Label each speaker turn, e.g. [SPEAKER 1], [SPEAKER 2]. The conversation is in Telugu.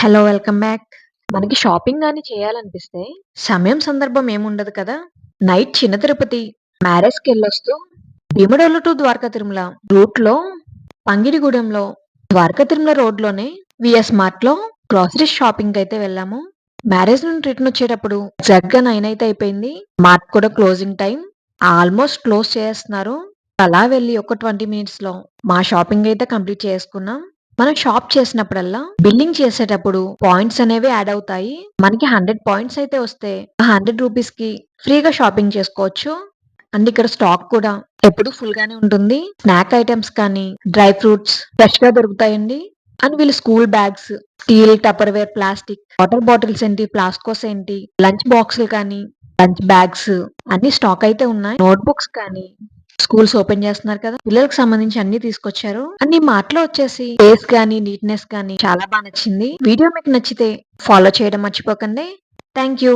[SPEAKER 1] హలో! Welcome back. మనకి షాపింగ్ గాని చేయాలనిపిస్తే సమయం, సందర్భం ఏముండదు కదా! నైట్ చిన్న తిరుపతి, మ్యారేజ్‌కెళ్ళొస్తూ భీమడోలు టు ద్వారకా తిరుమల రూట్‌లో పంగిడిగూడెంలో ద్వారకా తిరుమల రోడ్‌లోనే వీఎస్ మార్ట్‌లో గ్రోసరీస్ షాపింగ్‌కైతే వెళ్ళాము. మ్యారేజ్ నుండి రిటర్న్ వచ్చేటప్పుడు ఎగ్జాక్ట్‌గా 9 అయితే అయిపోయింది. మార్ట్ కూడా క్లోజింగ్ టైమ్. ఆల్మోస్ట్ క్లోజ్ చేసేస్తున్నారు. అలా వెళ్లి ఒక 20 మినిట్స్‌లో మా షాపింగ్ అయితే కంప్లీట్ చేసుకున్నాం. మనం షాప్ చేసినప్పుడల్లా బిల్లింగ్ చేసేటప్పుడు పాయింట్స్ అనేవి యాడ్ అవుతాయి. మనకి 100 పాయింట్స్ అయితే వస్తే ఆ 100 రూపీస్‌కి ఫ్రీగా షాపింగ్ చేసుకోవచ్చు. అండ్ ఇక్కడ స్టాక్ కూడా ఎప్పుడు ఫుల్ గానే ఉంటుంది. స్నాక్ ఐటెమ్స్ కానీ, డ్రై ఫ్రూట్స్ ఫ్రెష్‌గా దొరుకుతాయండి. అండ్ వీళ్ళు school bags, steel, Tupperware, plastic, water bottles ఏంటి, ప్లాస్కోస్ ఏంటి, లంచ్ బాక్సులు కానీ, లంచ్ బ్యాగ్స్ అన్ని స్టాక్ అయితే ఉన్నాయి. నోట్ బుక్స్ కానీ స్కూల్స్ ఓపెన్ చేస్తున్నారు కదా! పిల్లలకి సంబంధించి అన్నీ తీసుకొచ్చారు. అండ్ ఈ మార్ట్‌లో వచ్చేసి స్పేస్ గాని, నీట్‌నెస్ గాని చాలా నచ్చింది. వీడియో మీకు నచ్చితే ఫాలో చేయడం మర్చిపోకండి. Thank you.